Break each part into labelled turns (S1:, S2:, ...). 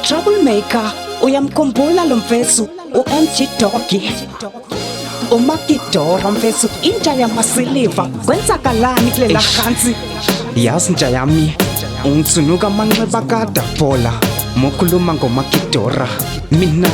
S1: troublemaker uyamkhumbula lo mfesu u-MG Doggy uMakidora mfesu intsha yamasiliva kwenzakalani kulela khansi yazi ntsha yami ungitsunuka amanxeba kadabhola mokhuluma ngoMakidora mina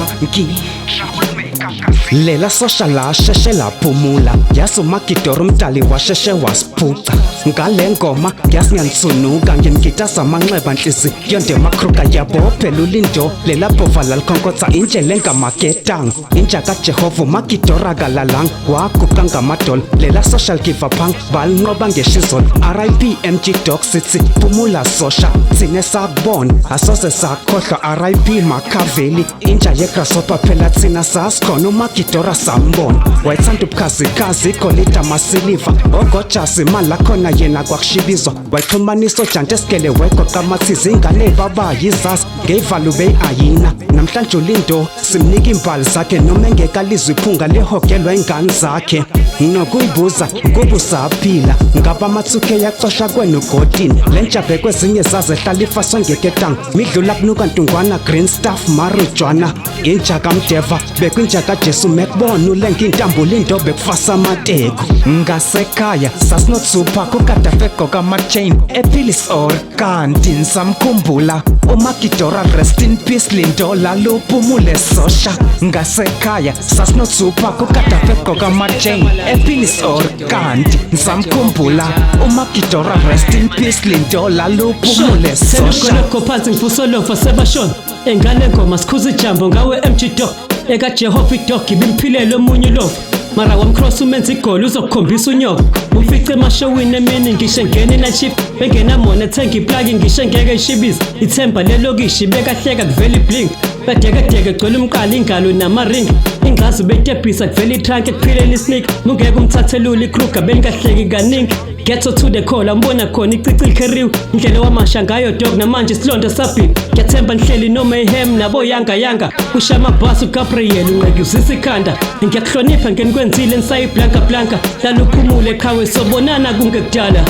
S1: lela social la sheshe laphumula yazi uMakidora umdali washeshe wasiphuca ngale ngoma yazi ngiyantsunuka ngimgitaza amanxeba nhliziyo ndemakruka yabo phela ulindo lela bhova lalikhonkotha indlela engamaketanga inja kaJehova uMakidora kalalang waguqa ngamadolo lela social giver punk balinqoba ngeshizolo RIP MG Dog sithi phumula sosha sine sakubona asoze sakhohlwa RIP Makaveli inja yegrasshopper phela thina sasikhona uMakidora sambona wayethanda ubukhazikhazi igolida amasiliva ogojasi imali lakhona yena kwakushibizwa wayixhumanisa ojante esigele wegoqa amathizi ingane babayizazi ngeyivalo beyi-ayina namhlanje ulindo simnika imbali zakhe noma engekalizwa iphunga lehogelwa ingane zakhe nginokuyibuza ukuba usaphila ngaba amathuke yacosha kwenugotini le ntshabhe kwezinye zazehlala ifaswa ngeketanga midlula kunuka ntungwana green staff marujwana inja kamdeva bekwinja kajesu mekubona ulenga intambula into bekufasa amateko ngasekhaya sasinotsupa kukadafeko kama-chain epilis or kanti ngisamkhumbula uMakidora rest in peace lindo laluphumule sosha ngasekhaya sasinotsupa kukadafeko kama-chain epilis or kanti ngisamkhumbula uMakidora rest in peace lindo laluphumule sosha
S2: phansi ngifusolofa sebashona engane ngoma sikhuza ijambo ngawe MG Dog ekaJehova idog ibimphilele omunye ulofa mara wamcross umenza igoli uzokukhombisa unyoka ufice emashowini emini ngisho ngene i-night bengenamona ethenga iplagi ngisho ngeke ishibiza ithemba lelokishi bekahleka kuvela ibling badekadeke gcwele umqala ingalo namaringi ingazi beyitebhisa kuvela itrank ekuphileni isneak mungeke umthathelula ikruga benikahleki kaningi Ghetto to the call, ambona khona icicile kheriwe indlela wamasha ngayo dog namanje isilonda sabhini ngiyathemba nihleli no mayhem nabo yanga kusha amabhasi uGabriel unqekuzisa ikhanda ngiyakuhlonipha ngenikwenzile nisayiblanka laluphumule eqhawe sobonana kungekudala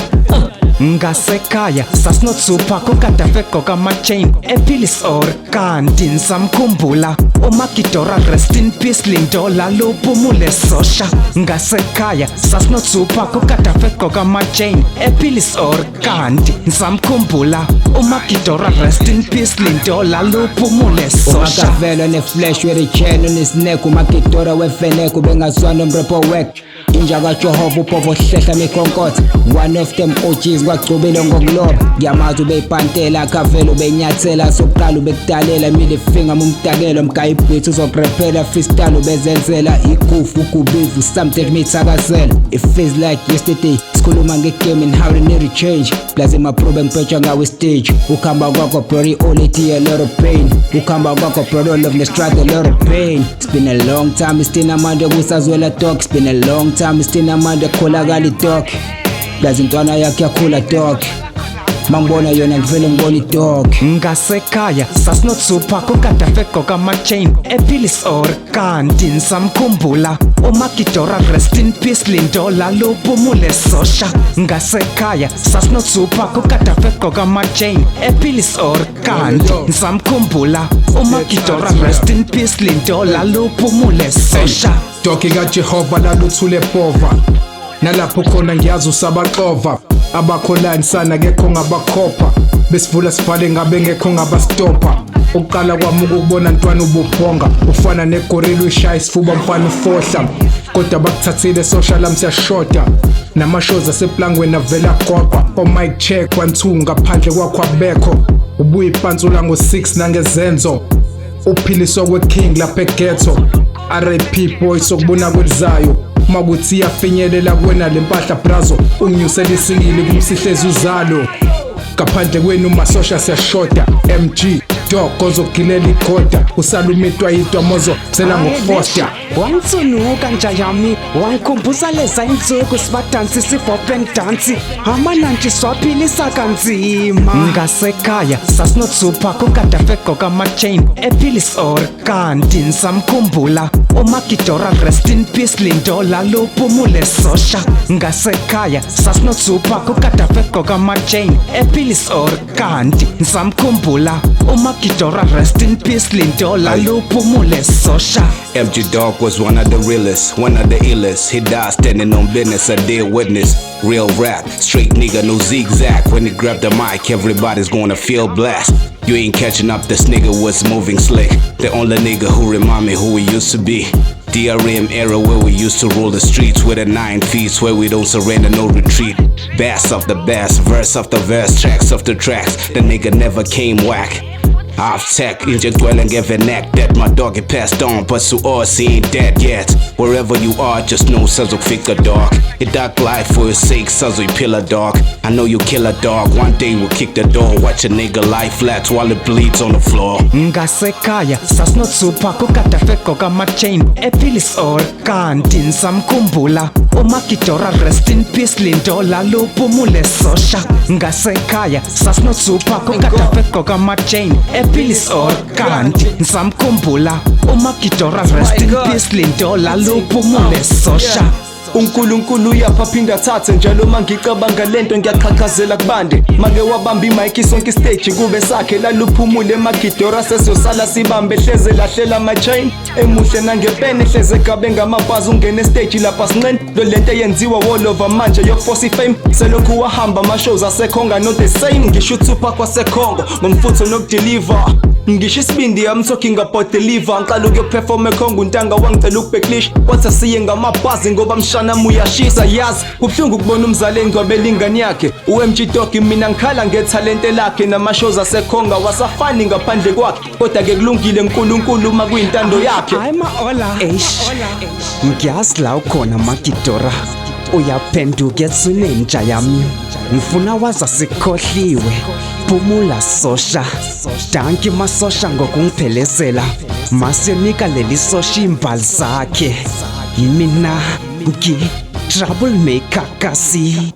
S1: ngasekhaya sasinotsupa kukadafeko kama-chain epilis or kanti ngisamkhumbula uMakidora rest in peace lindo laluphumule sosha ngasekhaya sasinotsupa kukadafeko kama-chain epilis or kanti ngisamkhumbula uMakidora rest in peace lindo laluphumule sosha
S3: uMakavelo neflash wericheno nesinek uMakidora wefeneko bengazwana nomrepo wek inja kaJehova uphovo hlehla mikhonkotha one of them OGs kwagcubile ngokuloba ngiyamazi ubeyipantela kavelo ubenyathela sokuqala ubekudalela middle finger mumdakelo mgayibhithi uzokrephela freestyle ubezenzela igufu ukubivu something mithakazela it feels like yesterday sikhuluma ngegame and how they need to change plaze maprobe ngipetsha ngawe stage ukhamba kwakho brody only a lot of pain ukhamba kwakho brody all of the struggle a lot of pain it's been a long time istina amande kusazwela dog it's been a long time istina amande kholakala dog plaze intwana yakhe yakhula dog mangibona yona ngivele ngibona idog
S1: ngasekhaya sasinotsupa kukadafeko kama-chain epilis or kanti ngisamkhumbula uMakidora rest in peace lindo laluphumule sosha ngasekhaya sasinotsupa kukadafeko kama-chain epilis or kanti ngisamkhumbula uMakidora rest in peace lindo laluphumule sosha
S4: Doki kaJehova laluthule bhova nalapho khona ngiyazi usabaxova abakholani sana kekho ngabakhopha besivula sivale ngabe ngekho ngabastopa uqala kwami ukubona ntwana ububhonga ufana negorilla uyishaya isifuba mfana ufohla kodwa bakuthathile social amsiyashoda namashows aseplangweni avela qoqa mic check 1 2 ngaphandle kwakho abekho ubuye ipantsula ngo6 nangezenzo uphiliswa kweking lapha eghetto RIP boy sokubona kwelizayo makuthi iyafinyelela kuwena lempahla brazo unginyusela isingili kumsihlezi uzalo ngaphandle kwenu masosha siyashoda MG Dog ozogilela igoda usalumitwa yitwa mozo sela ngofoster
S1: wangitsunuka nja yami wangikhumbuza leza insuku sibadansi i-bop dance amananji swaphilisa kanzima ngasekhaya sasinotsupa kukadafeko kama-chain epilis or kanti ngisamkhumbula uMagidora rest in peace Lindola luphumule sosha ngasekhaya sasinotsupa kukadafeko kama-chain epilis or kanti ngisamkhumbula uMagidora rest in peace Lindola luphumule sosha.
S5: MG Dog was one of the realest, one of the illest. He died standing on business, a dead witness. Real rap, straight nigga, no zigzag. When he grabbed the mic, everybody's gonna feel blast. You ain't catching up, this nigga was moving slick. The only nigga who remind me who we used to be. DRM era where we used to rule the streets with a 9 feet, where we don't surrender, no retreat. Bass of the bass, verse of the verse, tracks of the tracks. The nigga never came whack. Off tech, inject well and give a neck that my dog get passed on, but to us he ain't dead yet. Wherever you are, just know Sazo figure dog. A dark life for his sake, Sazo pillar dog. I know you kill a dog, one day we'll kick the door. Watch a nigga lie flat while it bleeds on the floor.
S1: Ngasekhaya sasinotsupa kukadafeko kama-chain epilis or kanti ngisamkhumbula uMagidora rest in peace Lindola luphumule sosha ngasekhaya sasinotsupa kukadafeko kama-chain epilis or kanti ngisamkhumbula uMagidora rest in peace Lindola luphumule sosha.
S6: uNkulunkulu uyaphinda thathe njalo mangicabanga lento ngiyaqhaqhazela kubande make wabamba imic sonke stage kube sakhe laluphumule eMagidora sesosala sibambe hleze lahlela ama-chain emuhle nangepene hleze gabe ngamabhazi ungene stage lapha sinqeni lo lento eyenziwa all over manje yokuforce fame selokhu wahamba ama-shows asekhonga not the same ngisho uTupac wasekhongo ngomfutho nokudeliver ngisho isibindi I'm talking about deliver ngiqala ukuyoperform ekhongo untanga wangicela ukubeklish wathi asiye ngamabhazi ngoba mshana uyashisa yazi ubhlungu kubona umzali engcwabela ingane yakhe uMG Dog mina ngikhala ngethalente lakhe namashows asekhonga wasafani ngaphandle kwakhe kodwa ke kulungile uNkulunkulu uma kuyintando yakhe.
S1: Hayi ma-ola ngiyazi la ukhona Magidora uyaphenduka ethune intsha yami ngifuna waza sikhohliwe phumula sosha danki masosha ngokungiphelezela masiyonika leli sosha imbali zakhe mina ngi troublemaker kasi.